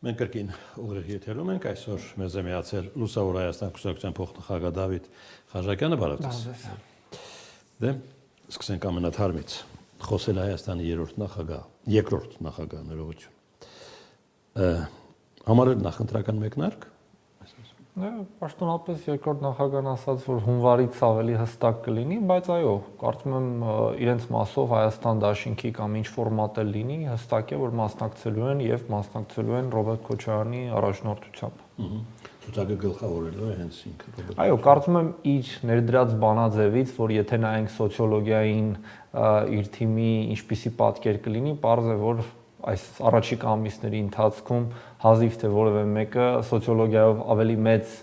Մենք կրկին ուղիղ եթերում ենք, այսօր մեզ է միացել Լուսավոր Հայաստան կուսակցության փոխնախագահ Դավիթ Խաչակյանը, բարև ձեզ։ Դե, սկսենք ամենաթարմից, խոսել Հայաստանի երկրորդ նախագահ, ներողություն։ Համարել նախընտրական մեկնարկ։ Պաշտոնապես երկրորդ նախագահն ասաց, որ հունվարից ավելի հստակ կլինի, բայց այո, կարծում եմ իրենց մասով Հայաստան դաշինքի կամ ինչ ֆորմատ էլ լինի, հստակ է, որ մասնակցելու են եւ մասնակցելու են Ռոբերտ Քոչարյանի առաջնորդությամբ։ Ցուցակը գլխավորելու է հենց ինքը։ Այո, կարծում եմ իր ներդրած բանաձևից, որ եթե նայենք սոցիոլոգիային իր թիմի ինչպիսի պատկեր կլինի, պարզ է, որ այս առաջիկա ամիսների ընթացքում հազիվ թե որևէ մեկը սոցիոլոգիայով ավելի մեծ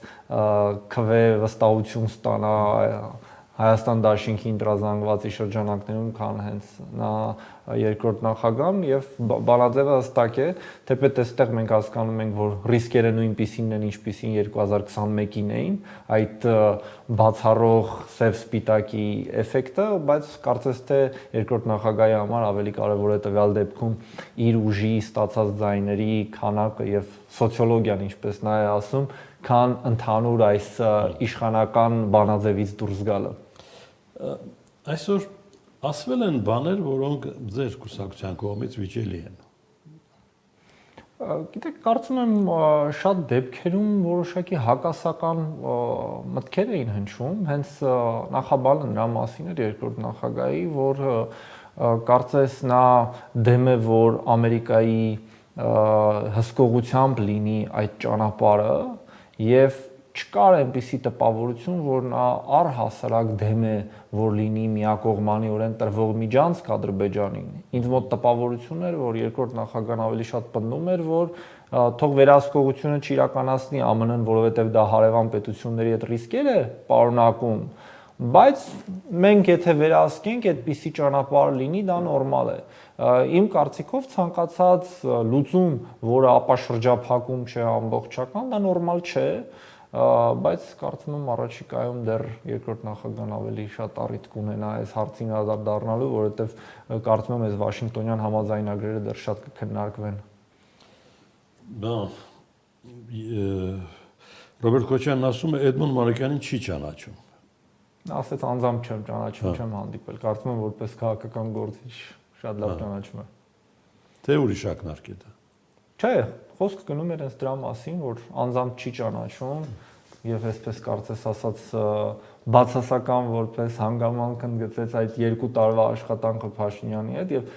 քվե վստահություն ստանա Հայաստան դաշինքի ընտրազանգվածի շրջանակներում, քան հենց նա երկրորդ նախագահն եւ բանաձևը հստակ է, թեպետ այստեղ մենք հասկանում ենք, որ ռիսկերը նույնպիսինն են, ինչպիսին 2021-ին էին, այդ բացառող սև-սպիտակի էֆեկտը, բայց կարծես թե երկրորդ նախագահի համար ավելի կարևոր է տվյալ դեպքում իր ուժի ստացած ձայների քանակը եւ սոցիոլոգիան, ինչպես նա է ասում, քան ընդհանուր այս իշխանական բանաձևից դուրս գալը։ Այսօր ասվել են բաներ, որոնք ձեր կուսակցության կողմից վիճելի են։ Գիտեք, կարծում եմ շատ դեպքերում որոշակի հակասական մտքեր էին հնչում, հենց նախաբանը նրա մասին էր երկրորդ նախագահի, որ կարծես նա դեմ է, որ Ամերիկայի հսկողությամբ լինի այդ ճանապարհը եւ չկար այնպիսի տպավորություն, որ նա առհասարակ դեմ է, որ լինի միակողմանիորեն տրվող միջանցք Ադրբեջանին։ Ինձ մոտ տպավորություն էր, որ երկրորդ նախագահն ավելի շատ պնդում էր, որ թող վերահսկողությունը չիրականացնի ԱՄՆ-ն, որովհետև դա հարևան պետությունների հետ ռիսկեր է պարունակում, բայց մենք եթե վերահսկենք, այդպիսի ճանապարհ լինի, դա նորմալ է։ Իմ կարծիքով ցանկացած լուծում, որը ապաշրջափակում չէ ամբողջական, դա նորմալ չէ, բայց կարծում եմ առաջիկայում դեռ երկրորդ նախագահն ավելի շատ առիթ կունենա այս հարցին անդրադառնալու, որովհետև կարծում եմ այս Վաշինգտոնյան համաձայնագրերը դեռ շատ կքննարկվեն։ Ռոբերտ Քոչարյանն ասում է Էդմոն Մանուկյանին չի ճանաչում։ Նա ասեց անձամբ չեմ ճանաչում, չեմ հանդիպել, կարծում եմ որպես քաղաքական գործիչ շատ լավ ճանաչում է։ Թե ուրիշ ակնարկ է դա։ Չէ, խոսքը գնում էր հենց դրա մասին, որ անձամբ չի ճանաչում եւ այսպես կարծես ասած բացասական որպես հանգամանք ընդգծեց այդ 2 տարվա աշխատանքը Փաշինյանի հետ եւ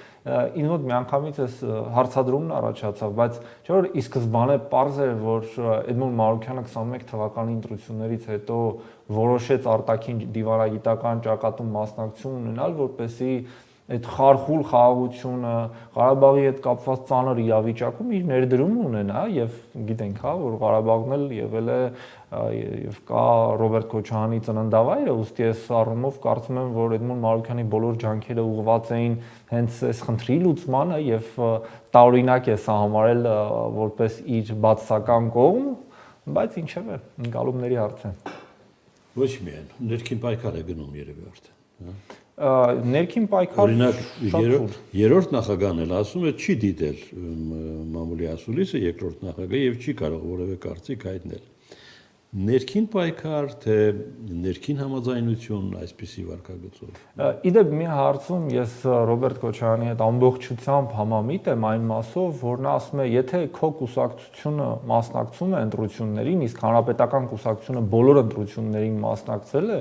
ինձ մոտ միանգամից էս հարցադրումն առաջացավ, բայց չէ՞ որ ի սկզբանե պարզ էր, որ Էդմոն Մանուկյանը 21 թվականի ընտրություններից հետո որոշեց արտաքին դիվանագիտական ճակատում մասնակցություն ունենալ, որպեսզի այդ խարխուլ խաղաղությունը Ղարաբաղի հետ կապված ծանր իրավիճակում իր ներդրումն ունենա եւ գիտենք, հա, որ Ղարաբաղն էլ եղել է եւ կա Ռոբերտ Քոչարյանի ծննդավայրը, ուստի այս առումով կարծում եմ, որ Էդմոն Մանուկյանի բոլոր ջանքերը ուղղված էին հենց այս խնդրի լուծմանը եւ տարօրինակ է սա համարել որպես իր բացասական կողմ, բայց ինչեւէ, ընկալումների հարց է։ Ոչ միայն, ներքին պայքար է գնում երևի արդեն, հա։ Ներքին պայքար օրինակ երրորդ նախագահն էլ ասում է չի դիտել մամուլի ասուլիսը երկրորդ նախագահը եւ չի կարող որևէ կարծիք հայտնել։ Ներքին պայքար թե ներքին համաձայնություն այսպիսի վարքագծով։ Իդեպ մի հարցում ես Ռոբերտ Քոչարյանի հետ ամբողջությամբ համամիտ եմ այն մասով, որ նա ասում է, եթե քո կուսակցությունը մասնակցում է ընտրություններին, իսկ հանրապետական կուսակցությունը բոլոր ընտրություններին մասնակցել է,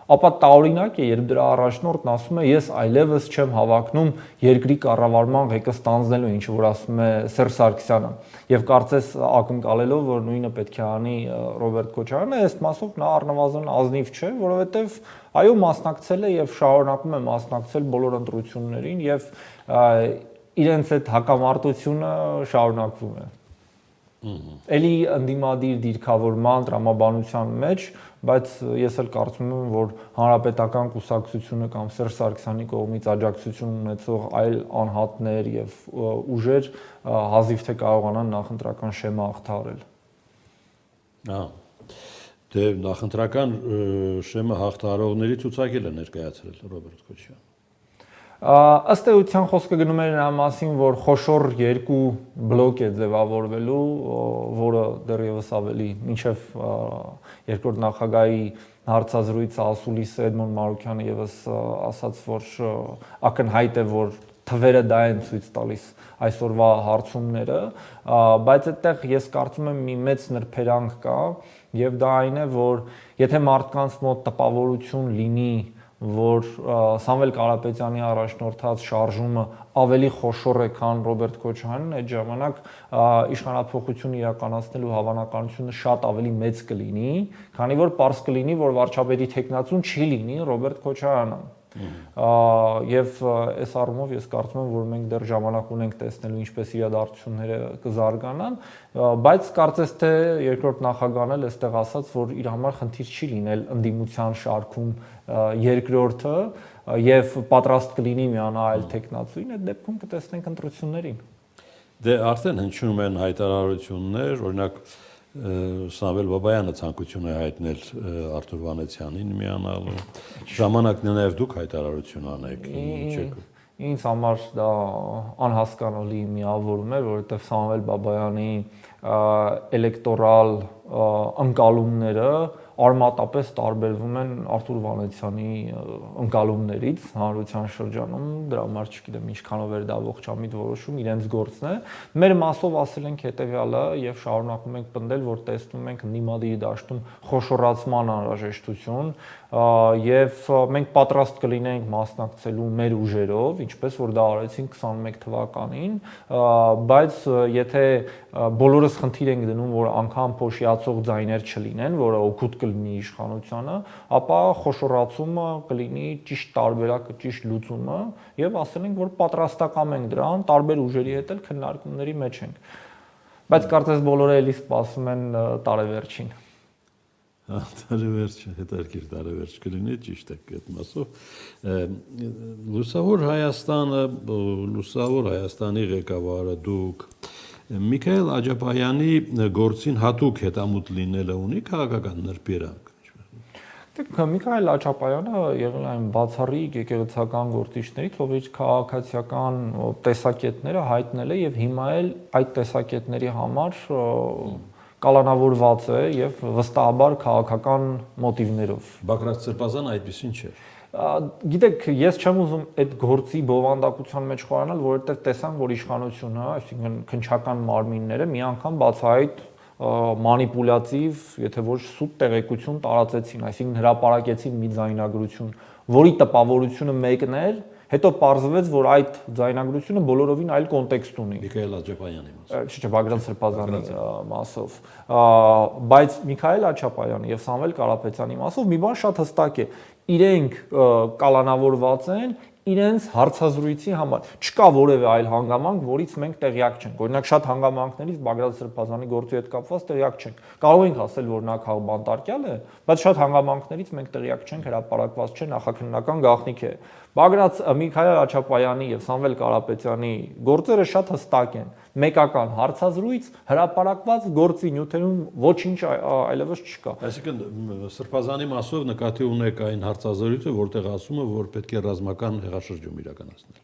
ապա տարօրինակ է, երբ դրա առաջնորդն ասում է, ես այլևս չեմ հավակնում երկրի կառավարման ղեկը ստանձնելու, ինչը որ ասում է Սերժ Սարգսյանը, եւ կարծես ակնկալելով, որ նույնը պետք է անի Ռոբերտ Քոչարյանը, այս մասով նա առնվազն ազնիվ չէ, որովհետեւ այո, մասնակցել է եւ շարունակում է մասնակցել բոլոր ընտրություններին եւ իրենց այդ հակամարտությունը շարունակվում է։ Էլի ընդդիմադիր դիրքավորման տրամաբանության մեջ, բայց ես էլ կարծում եմ, որ հանրապետական կուսակցությունը կամ Սերժ Սարգսյանի կողմից աջակցություն ունեցող այլ անհատներ եւ ուժեր հազիվ թե կարողանան նախընտրական շեմը հաղթահարել։ Դե նախընտրական շեմը հաղթահարողների ցուցակել է ներկայացրել Ռոբերտ Քոչարյանը։ Ըստ էության խոսքը գնում էր նրա մասին, որ խոշոր երկու բլոկ է ձևավորվելու, որը դեռևս ավելի մինչև երկրորդ նախագահի հարցազրույցը ասուլիսը Էդմոն Մարուկյանը եւս ասաց, որ ակնհայտ է, որ թվերը դա են ցույց տալիս այսօրվա հարցումները, բայց այդտեղ ես կարծում եմ մի մեծ նրբերանգ կա եւ դա այն է, որ եթե մարդկանց մոտ տպավորություն լինի, որ Սամվել Կարապետյանի առաջնորդած շարժումը ավելի խոշոր է, քան Ռոբերտ Քոչարյանն, այդ ժամանակ իշխանափոխություն իրականացնելու հավանականությունը շատ ավելի մեծ կլինի, քանի որ պարզ կլինի, որ վարչապետի թեկնածուն չի լինի Ռոբերտ Քոչարյանը։ Եվ այս առումով ես կարծում եմ, որ մենք դեռ ժամանակ ունենք տեսնելու ինչպես իրադարձությունները կզարգանան, բայց կարծես թե երկրորդ նախագահն էլ այստեղ ասաց, որ իր համար խնդիր չի լինել ընդդիմության շարքում երկրորդը եւ պատրաստ կլինի միանալ այլ տեխնացուին, այդ դեպքում կտեսնենք ընտրություններին։ Դե արդեն հնչում են հայտարարություններ, օրինակ Սամվել Բաբայանը ցանկություն է հայտնել Արթուր Վանեցյանին միանալու։ Ժամանակն է նաև դուք հայտարարություն անեք, Ինձ համար դա անհասկանալի միավորում է, որովհետև Սամվել Բաբայանի էլեկտորալ ընկալումները արմատապես տարբերվում են Արթուր Վանեցյանի ընկալումներից հանրության շրջանում, դրա համար չգիտեմ ինչքանով էր դա ողջամիտ որոշում, իրենց գործն է։ Մեր մասով ասել ենք հետեւյալը եւ շարունակում ենք պնդել, որ տեսնում ենք ընդդիմադիրի դաշտում խոշորացման անհրաժեշտություն եւ մենք պատրաստ կլինենք մասնակցելու մեր ուժերով, ինչպես որ դա արեցինք 21 թվականին, բայց եթե բոլորս խնդիր ենք դնում, որ անգամ փոշիացող ձայներ չլինեն, որը օգուտ կլինի իշխանությանը, ապա խոշորացումը կլինի ճիշտ տարբերակը, ճիշտ լուծումը եւ ասել ենք, որ պատրաստական ենք դրան, տարբեր ուժերի հետ էլ քննարկումների մեջ ենք։ Բայց կարծես բոլորը էլի սպասում են տարեվերջին։ Տարեվերջ, հետարքիր տարեվերջ կլինի, ճիշտ է այդ մասով։ Լուսավոր Հայաստանի ղեկավարը դուք Միքայել Աջապահյանի գործին հատուկ հետամուտ լինելը ունի քաղաքական նրբերանգ։ Միքայել Աջապահյանը եղել է այն բացառիկ եկեղեցական գործիչներից, ով իր քաղաքացիական տեսակետները հայտնել է եւ հիմա էլ այդ տեսակետների համար կալանավորված է եւ վստահաբար քաղաքական մոտիվներով։ Բագրատ Սրբազանը այդպեսին չէ։ Գիտեք, ես չեմ ուզում այդ գործի բովանդակության մեջ խորանալ, որովհետեւ տեսան, որ իշխանությունը, այսինքն քննչական մարմինները մի անգամ բացահայտ մանիպուլյատիվ, եթե ոչ սուտ տեղեկություն տարածեցին, այսինքն հրապարակեցին մի ձայնագրություն, որի տպավորությունը մեկն էր, հետո պարզվեց, որ այդ ձայնագրությունը բոլորովին այլ կոնտեքստ ունի։ Միքայել Աջապահյանի մասով։ Չէ, Բագրատ Սրբազանի մասով։ Բայց Միքայել Աջապահյանի եւ Սամվել Կարապետյանի մասով մի բան շատ հստակ է։ Իրենք կալանավորված են իրենց հարցազրույցի համար։ Չկա որևէ այլ հանգամանք, որից մենք տեղյակ չենք։ Օրինակ շատ հանգամանքներից Բագրատ Սրբազանի գործի հետ կապված տեղյակ չենք։ Կարող ենք ասել, որ նա քաղբանտարկյալ է, բայց շատ հանգամանքներից մենք տեղյակ չենք, հրապարակված չէ, նախաքննական գաղտնիք է։ Միքայել Աջապահյանի եւ Սամվել Կարապետյանի գործերը շատ հստակ են։ Մեկական հարցազրույց, հրապարակված գործի նյութերում ոչինչ այլևս չկա։ Այսինքն Սրբազանի մասով նկատի ունեք այն հարցազրույցը, որտեղ ասում է, որ պետք է ռազմական հեղաշրջում իրականացնել։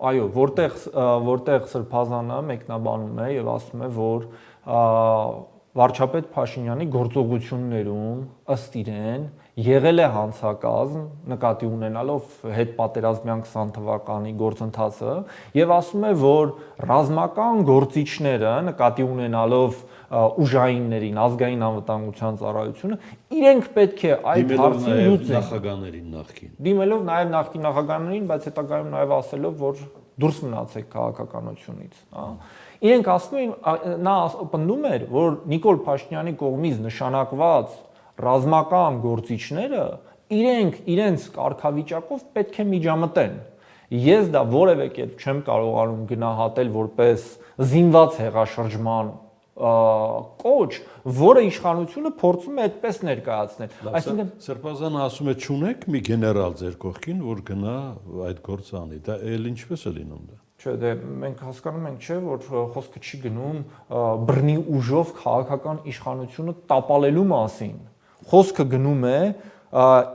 Այո, որտեղ Սրբազանը մեկնաբանում է եւ ասում է, որ վարչապետ Փաշինյանի գործողություններում ըստ իրեն եղել է հանցակազմ, նկատի ունենալով հետպատերազմյան 20 թվականի գործընթացը եւ ասում է, որ ռազմական գործիչները նկատի ունենալով ուժայիններին, ազգային անվտանգության ծառայությունը, իրենք պետք է այդ հարցին լուծեն նախագահներին նախքին։ Դիմելով նաեւ նախկին նախագահներին, բայց հետագայում նաեւ ասելով, որ դուրս մնացեք քաղաքականությունից, Իրենք ասում են, նա պնդում էր, որ Նիկոլ Փաշինյանի կողմից նշանակված ռազմական գործիչները իրենց կարգավիճակով պետք է միջամտեն։ Ես դա որևէ կերպ չեմ կարողանում գնահատել որպես զինված հեղաշրջման կոչ, որը իշխանությունը փորձում է այդպես ներկայացնել։ Այսինքն Սրբազանը ասում է, չունեք մի գեներալ ձեր կողքին, որ գնա այդ գործը անի։ Դա էլ ինչպես է լինում դա։ Չէ, դե մենք հասկանում ենք, չէ, որ խոսքը չի գնում բռնի ուժով քաղաքական իշխանությունը տապալելու մասին։ Խոսքը գնում է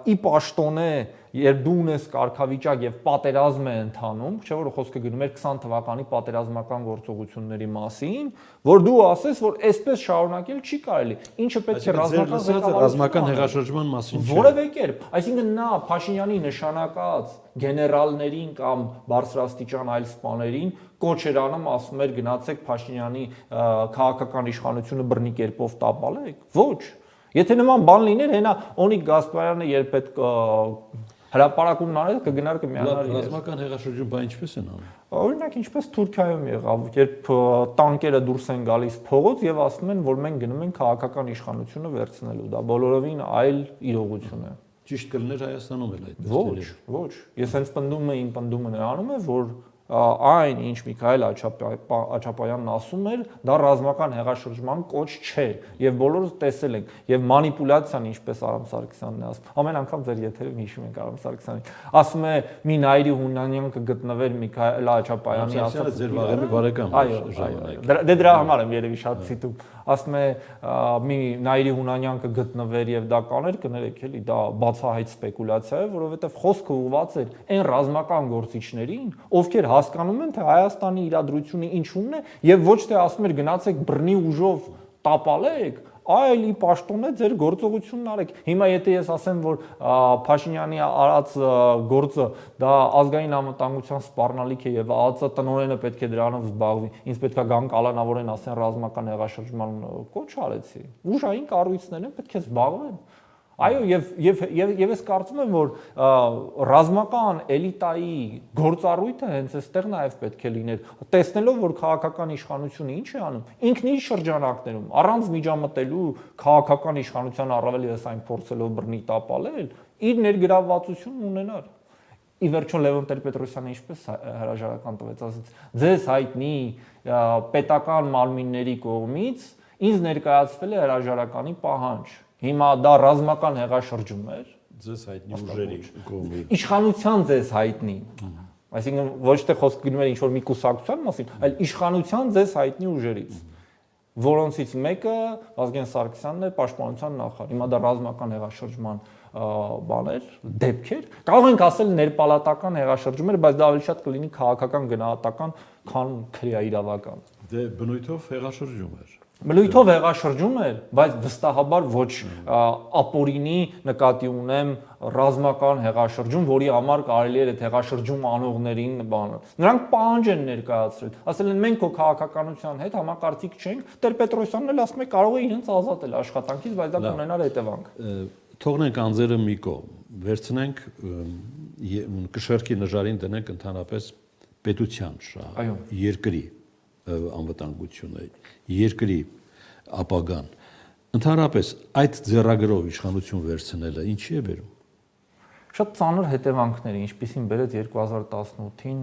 ի պաշտոնե երբ դու ունես կարգավիճակ եւ պատերազմ է ընթանում, չէ՞ որ խոսքը գնում էր 20 թվականի պատերազմական գործողությունների մասին, որ դու ասես, որ այսպես շարունակել չի կարելի, ինչը պետք է ռազմական հեղաշրջման մասին չէ։ Որևէ կերպ, այսինքն նա Փաշինյանի նշանակած գեներալներին կամ բարձրաստիճան այլ սպաներին կոչ էր անում, ասում էր գնացեք Փաշինյանի քաղաքական իշխանությունը բռնի կերպով տապալեք։ Ոչ։ Եթե նման բան լիներ, հենա Օնիկ Գասպարյանը երբ այդ հրապարակումն անել կգնար կմիանար։ Ռազմական հեղաշրջում բա ինչպես են անում։ Օրինակ ինչպես Թուրքիայում եղավ, երբ տանկերը դուրս են գալիս փողոց եւ ասում են, որ մենք գնում ենք քաղաքական իշխանությունը վերցնելու, դա բոլորովին այլ իրողություն է։ Ճիշտ կլներ Հայաստանում էլ այդպես։ Ոչ։ Ես հենց իմ պնդումը նրանում է, որ այն ինչ Միքայել Աչապայանն ասում էր, դա ռազմական հեղաշրջման կոչ չէ եւ բոլորը տեսել ենք եւ մանիպուլյացիան ինչպես Արամ Սարգսյանն է ասում ամեն անգամ ձեր եթերում հիշում ենք Արամ Սարգսյանին ասում է մի Նայիրի Հունանյան կգտնվեր Միքայել Աչապայանի ասած ձեր վաղեմի բարեկամ այո դրա համար եմ երևի շատ ցիտում ասում է մի Նայիրի Հունանյան կգտնվեր եւ դա կաներ կներեք էլի դա բացահայտ սպեկուլյացիա է որովհետեւ խոսքը ուղղված էր այն ռազմական գործիչներին ովքեր հասկանում են թե Հայաստանի իրադրությունը ինչունն է եւ ոչ թե ասում էր գնացեք բռնի ուժով տապալեք այլ ի պաշտոնե ձեր գործողությունն արեք հիմա եթե ես ասեմ որ Փաշինյանի արած գործը դա ազգային անվտանգության սպառնալիք է եւ ԱԱԾ տնօրենը պետք է դրանով զբաղվի ինձ պետքա գան կալանավորեն ասեն ռազմական հեղաշրջման կոչ արեցի ուժային կառույցներն են պետք է զբաղվեն Այո, եւ ես կարծում եմ, որ ռազմական էլիտայի գործառույթը հենց այստեղ նաեւ պետք է լիներ, տեսնելով, որ քաղաքական իշխանությունը ինչ է անում, ինքն իր շրջանակներում, առանց միջամտելու քաղաքական իշխանության առավել եւս այն փորձելով բռնի տապալել, իր ներգրավվածությունն ունենար։ Ի վերջո Լևոն Տեր-Պետրոսյանը ինչպես հրաժարական տվեց, ասաց. «Ձեզ հայտնի պետական մարմինների կողմից ինձ ներկայացվել է հրաժարականի պահանջ»։ Հիմա դա ռազմական հեղաշրջում էր ձեզ հայտնի ուժերի կողմից իշխանության ձեզ հայտնի այսինքն ոչ թե խոսք գնում էր ինչ որ մի կուսակցության մասին այլ իշխանության ձեզ հայտնի ուժերից որոնցից մեկը Վազգեն Սարգսյանն է պաշտպանության նախարար հիմա դա ռազմական հեղաշրջման բաներ դեպքեր կարող ենք ասել ներպալատական հեղաշրջում էր բայց դա ավելի շատ կլինի քաղաքական գնահատական քան քրեաիրավական դե բնույթով հեղաշրջում էր Բնույթով հեղաշրջում էր, բայց վստահաբար ոչ ապօրինի նկատի ունեմ ռազմական հեղաշրջում, որի համար կարելի էր այդ հեղաշրջում անողներին բանը։ Նրանք պահանջ են ներկայացրել, ասել են մենք քո քաղաքականության հետ համակարծիք չենք, Տեր-Պետրոսյանն էլ ասում է կարող է իրենց ազատել աշխատանքից, բայց դա կունենար հետևանք։ Թողնենք անձերը մի կողմ, վերցնենք կշեռքի նժարին դնենք ընդհանրապես պետության շահը, երկրի անվտանգությունը, երկրի ապագան։ Ընդհանրապես այդ ձեռագրով իշխանություն վերցնելը ինչի է բերում։ Շատ ծանր հետևանքներ, ինչպիսին բերեց 2018-ին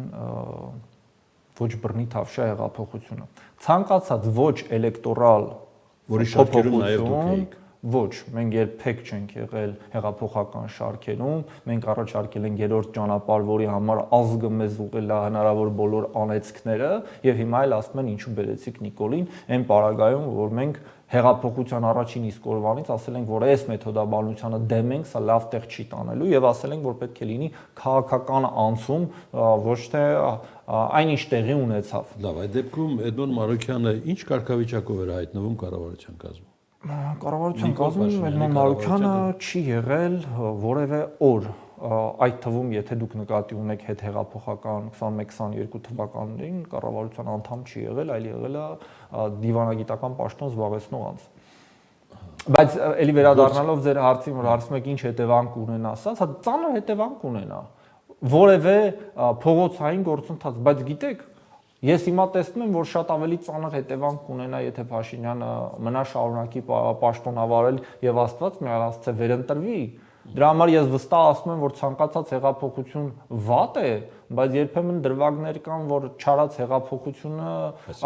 ոչ բռնի Թավշյա հեղափոխությունը։ Ցանկացած ոչ էլեկտորալ, որի շարքերում նաև դուք եք։ Ոչ, մենք երբեք չենք եղել հեղափոխական շարքերում, մենք առաջարկել ենք երրորդ ճանապարհ, որի համար ազգը մեզ ուղղել է հնարավոր բոլոր անեծքները, եւ հիմա էլ ասում են ինչու բերեցիք Նիկոլին, այն պարագայում, որ մենք հեղափոխության առաջին իսկ օրվանից ասել ենք, որ այս մեթոդաբանությանը դեմ ենք, սա լավ տեղ չի տանելու եւ ասել ենք, որ պետք է լինի քաղաքական անցում, ոչ թե այնինչ տեղի ունեցավ։ Լավ, այդ դեպքում Էդմոն Մարուկյանը ինչ կարգավիճակով էր հայտնվում կառավարության կազմում։ Կառավարության կազմում Էդմոն Մարուկյանը չի եղել որևէ օր, այդ թվում, եթե դուք նկատի ունեք հետհեղափոխական 21-22 թվականներին, կառավարության անդամ չի եղել, այլ եղել է դիվանագիտական պաշտոն զբաղեցնող անձ։ Բայց ելի վերադառնալով ձեր հարցին, որ հարցում եք ինչ հետևանք ունենա, սա ծանր հետևանք ունենա։ Որևէ փողոցային գործընթաց, բայց գիտեք, ես հիմա տեսնում եմ, որ շատ ավելի ծանր հետևանք կունենա, եթե Փաշինյանը մնա շարունակի պաշտոնավարել եւ Աստված մի առասցե վերընտրվի։ Դրա համար ես վստահ ասում եմ, որ ցանկացած հեղափոխություն վատ է, բայց երբեմն դրվագներ կան, որ չարած հեղափոխությունը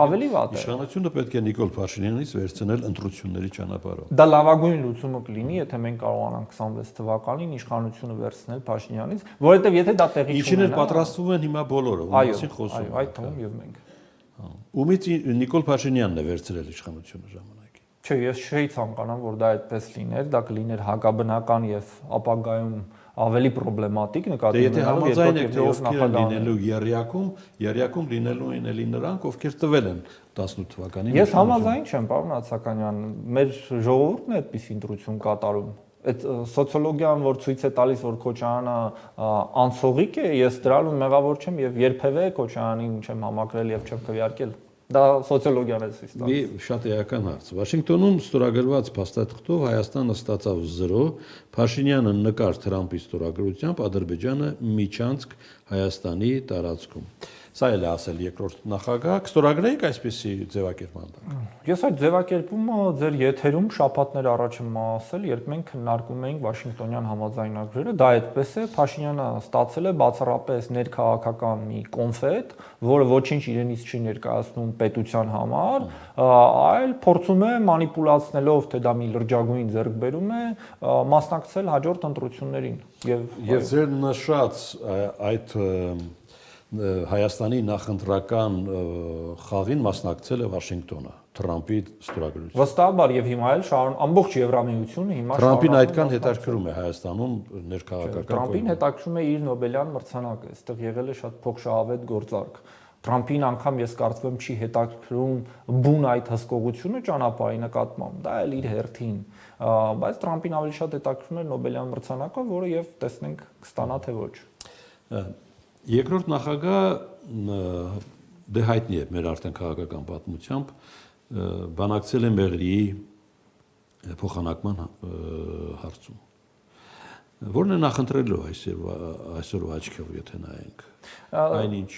ավելի վատ է։ Իշխանությունը պետք է Նիկոլ Փաշինյանից վերցնել ընտրությունների ճանապարհով։ Դա լավագույն լուծումը կլինի, եթե մենք կարողանանք 26 թվականին իշխանությունը վերցնել Փաշինյանից, որովհետեւ եթե դա տեղի չունենա, ինչին էլ պատրաստվում են հիմա բոլորը, ումասին խոսում։ Այո, այդ թվում եւ մենք։ Ումից Նիկոլ Փաշինյանն է վերցրել իշխանությունը ժամանակին։ Չէ, ես չէի ցանկանամ, որ դա այդպես լիներ, դա կլիներ հակաբնական եւ ապագայում ավելի պրոբլեմատիկ նկատի Եթե համաձայն եք, թե ովքեր են նախագահները։ լինելու երյակում լինելու են էլի նրանք, ովքեր տվել են 18 թվականին։ Ես համաձայն չեմ, պարոն Ացականյան, մեր ժողովուրդն է այդպիսի ընտրություն կատարում։ Այդ սոցիոլոգիան, որ ցույց է տալիս, որ Քոչարյանը անցողիկ է, ես դրանում մեղավոր չեմ եւ երբևէ Քոչարյանին չեմ համակրել եւ չեմ քվեարկել։ Դա սոցիոլոգիան է ցույց տալիս։ Մի շատ էական հարց։ Վաշինգտոնում ստորագրված փաստաթղթով Հայաստանը ստացավ 0, Փաշինյանը նկար Թրամփի ստորագրությամբ, Ադրբեջանը միջանցք Հայաստանի տարածքում։ Սա էլ է ասել երկրորդ նախագահ, կստորագրեիք այսպիսի ձևակերպման։ Ես այդ ձևակերպումը ձեր եթերում շաբաթներ առաջ եմ ասել, երբ մենք քննարկում էինք Վաշինգտոնյան համաձայնագրերը, դա այդպես է, Փաշինյանը ստացել է բացառապես ներքաղաքական մի կոնֆետ, որը ոչինչ իրենից չի ներկայացնում պետության համար, այլ փորձում է մանիպուլացնելով, թե դա մի լրջագույն ձեռքբերում է, մասնակցել հաջորդ ընտրություններին։ Եվ ձեր նշած այդ Հայաստանի նախընտրական խաղին մասնակցել է Վաշինգտոնը Թրամփի ստորագրությամբ։ Վստահաբար եւ հիմա էլ ամբողջ Եվրամիությունը հիմա Թրամփին այդքան հետաքրքրում է Հայաստանում ներքաղաքական։ Թրամփին հետաքրքրում է իր Նոբելյան մրցանակը, այստեղ եղել է շատ փոխշահավետ գործարք։ Թրամփին անգամ ես կարծում եմ չի հետաքրքրում բուն այդ հսկողությունը ճանապարհի նկատմամբ, դա էլ իր հերթին, բայց Թրամփին ավելի շատ հետաքրքրում է Նոբելյան մրցանակը, որը եւ տեսնենք կստանա թե ոչ։ Երկրորդ նախագահ դե հայտնի է մեր արդեն քաղաքական պատմությամբ, բանակցել է Մեղրիի փոխանակման հարցում։ Որն է նախընտրելու այսօրվա աչքով, եթե նայենք։ Այնինչ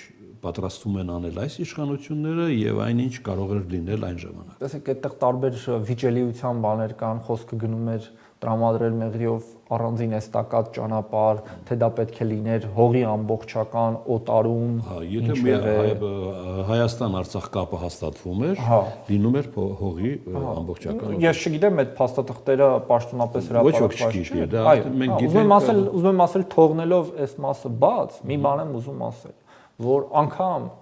պատրաստվում են անել այս իշխանությունները եւ այնինչ կարող էր լինել այն ժամանակ։ Տեսեք, այդտեղ տարբեր վիճելիության բաներ կան, խոսքը գնում էր տրամադրել Մեղրիով առանձին էստակադ ճանապարհ, թե դա պետք է լիներ հողի ամբողջական օտարում, եթե Հայաստան-Արցախ կապը հաստատվում էր, լինում էր հողի ամբողջական։ Ես չգիտեմ այդ փաստաթղթերը պաշտոնապես հրապարակված չէ, դա մենք գիտենք։ Ուզում եմ ասել թողնելով այս մասը բաց, մի բան եմ ուզում ասել, որ անգամ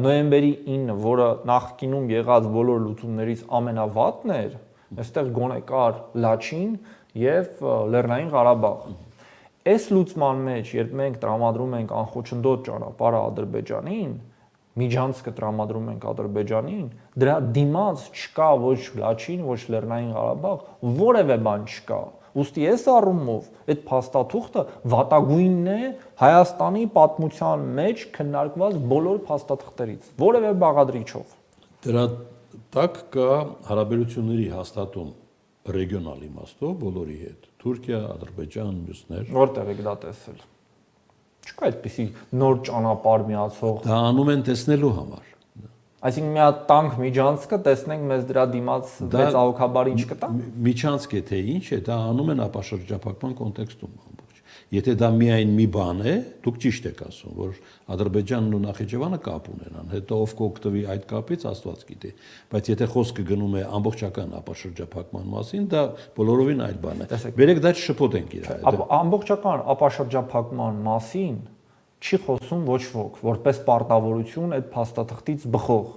նոյեմբերի 9-ը, որը նախկինում եղած բոլոր լուծումներից ամենավատն էր, այստեղ գոնե կար Լաչին եւ Լեռնային Ղարաբաղ։ Այս լուծման մեջ, երբ մենք տրամադրում ենք անխոչնդոտ ճանապարհը Ադրբեջանին, միջանցքը տրամադրում ենք Ադրբեջանին, դրա դիմաց չկա ոչ Լաչին, ոչ Լեռնային Ղարաբաղ, որևէ բան չկա։ Ուստի այս առումով այդ փաստաթուղթը վատագույնն է Հայաստանի պատմության մեջ քննարկված բոլոր փաստաթղթերից, որևէ բաղադրիչով։ Դրա տակ կա հարաբերությունների հաստատում ռեգիոնալ իմաստով բոլորի հետ։ Թուրքիա, Ադրբեջան, մյուսներ։ Որտեղ եք դա տեսել։ Չկա այդպիսի նոր ճանապարհ միացող։ Դա անում են տեսնելու համար։ Այսինքն մի հատ տանկ միջանցքը տեսնենք մեզ դրա դիմաց 6 աղոքաբար ինչ կտա։ Միջանցք է թե ինչ է, դա անում են ապաշրջափակման կոնտեքստում ամբողջ։ Եթե դա միայն մի բան է, դուք ճիշտ եք ասում, որ Ադրբեջանն ու Նախիջևանը կապ ունենան, հետո ով կօգտվի այդ կապից Աստված գիտի, բայց եթե խոսքը գնում է ամբողջական ապաշրջափակման մասին, դա բոլորովին այլ բան է։ Բերեք դա չշփոթենք իրար հետ։ Ամբողջական ապաշրջափակման մասին չի խոսում ոչ ոք, որպես պարտավորություն այդ փաստաթղթից բխող։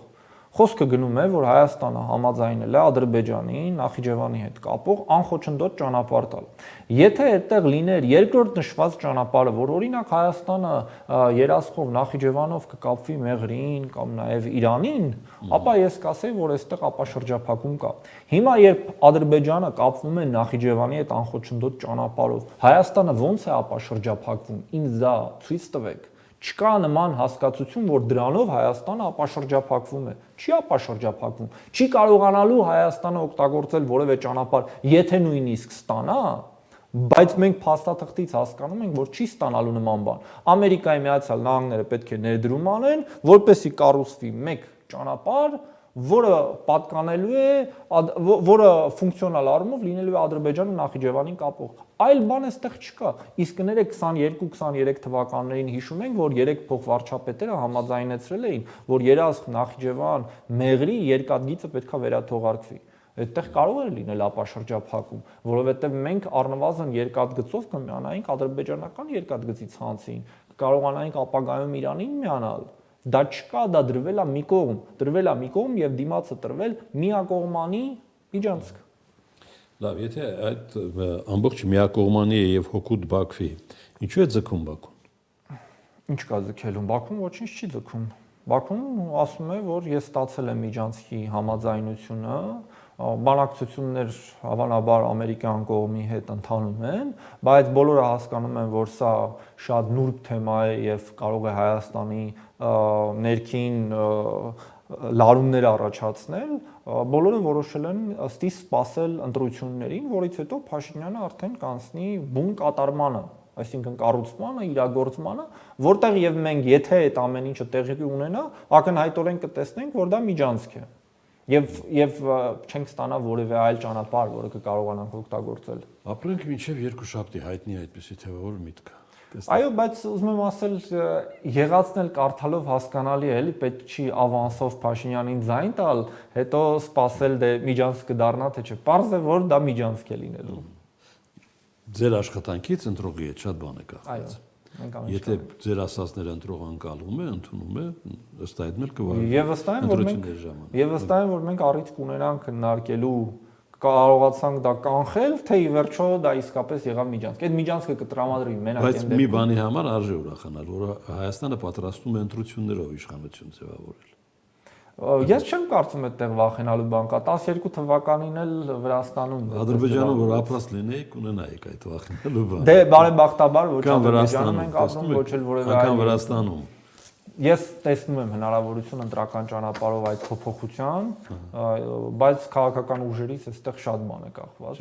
Խոսքը գնում է, որ Հայաստանը համաձայնել է Ադրբեջանի, Նախիջևանի հետ կապող անխոչնդոտ ճանապարհ տալ։ Եթե այդտեղ լիներ երկրորդ նշված ճանապարհը, որ օրինակ Հայաստանը երասխով Նախիջևանով կկապվի Մեղրիին կամ նաև Իրանին, ապա ես կասեի, որ այստեղ ապաշրջափակում կա։ Հիմա երբ Ադրբեջանը կապվում է Նախիջևանի հետ անխոչնդոտ ճանապարհով, Հայաստանը ո՞նց է ապաշրջափակվում։ Ինձ դա ցույց տվեք։ Չկա նման հասկացություն, որ դրանով Հայաստանը ապաշրջափակվում է։ Չի ապաշրջափակվում։ Չի կարողանալու Հայաստանը օգտագործել որևէ ճանապարհ, եթե նույնիսկ ստանա, բայց մենք փաստաթղթից հասկանում ենք, որ չի ստանալու նման բան։ Ամերիկայի Միացյալ Նահանգները պետք է ներդրում անեն, որպեսզի կառուցվի մեկ ճանապարհ, որը պատկանելու է, որը ֆունկցիոնալ առումով լինելու է Ադրբեջանը Նախիջևանին կապող։ Այլ բան այստեղ չկա։ Իսկ կներեք 22-23 թվականներին հիշում ենք, որ 3 փոխվարչապետերը համաձայնեցրել էին, որ Երասխ, Նախիջևան, Մեղրի երկաթգիծը պետքա վերաթողարկվի։ Այդտեղ կարող է լինել ապաշրջափակում, որովհետև մենք առնվազն երկաթգծով կմիանայինք ադրբեջանական երկաթգծի ցանցին, կարողանայինք ապագայում Իրանին միանալ։ Դա չկա, դա դրվել է մի կողմ եւ դիմացը տրվել միակողմանի միջանցք։ Լավ, եթե այդ ամբողջ միակողմանի է եւ հոգուտ Բաքվի, ինչու է ձգում Բաքուն։ Ինչ կա ձգելուն։ Բաքուն ոչինչ չի ձգում։ Բաքուն ասում է, որ ես ստացել եմ Միջանցքի համաձայնությունը, բանակցություններ հավանաբար ամերիկյան կողմի հետ ընթանում են, բայց բոլորը հասկանում են, որ սա շատ նուրբ թեմա է եւ կարող է Հայաստանի ներքին լարումներ առաջացնել, բոլորը որոշել են ըստի սպասել ընտրություններին, որից հետո Փաշինյանը արդեն կանցնի բուն կատարմանը, այսինքն կառուցմանը, իրագործմանը, որտեղ եւ մենք եթե այդ ամեն ինչը տեղի ունենա, ակնհայտորեն կտեսնենք, որ դա միջանցք է։ Եվ չենք ստանա որևէ այլ ճանապարհ, որը կկարողանանք օգտագործել։ Ապրենք մինչև երկուշաբթի հայտնի այդպեսի թեւավոր միտք։ Այո, բայց ուզում եմ ասել, եղածն էլ կարդալով հասկանալի է, էլի պետք չի ավանսով Փաշինյանին ձայն տալ, հետո սпасել դե միջանցք կդառնա թե չէ։ Պարզ է, որ դա միջանցք է լինելու։ Ձեր աշխատանքից ընտրողի հետ շատ բան է կախված։ Այո, մենք ամեն ինչ Եթե ձեր ասածները ընտրող անկալում է, ընդունում է, ըստ այդմ էլ կվարվի։ Եվ վստահ եմ, որ մենք առիթ կունենանք քննարկելու կարողացանք դա կանխել, թե ի վերջո դա իսկապես եղավ միջանցք։ Այդ միջանցքը կտրամադրվի մենակ Բայց մի բանի համար արժե ուրախանալ, որ Հայաստանը պատրաստում է ընտրություններով իշխանություն ձևավորել։ Ես չեմ կարծում այդտեղ վախենալու բան կա։ 12 թվականին էլ Վրաստանում Ադրբեջանում որ ապրած լինեիք, ունենայիք այդ վախենալու բանը։ Դե բարեբախտաբար ոչ Ադրբեջանում ենք ապրում, ոչ էլ որևէ այլ։ Անկամ Վրաստանում։ Ես տեսնում եմ հնարավորություն ընտրական ճանապարհով այդ փոփոխության, բայց քաղաքական ուժերից այստեղ շատ բան է կախված։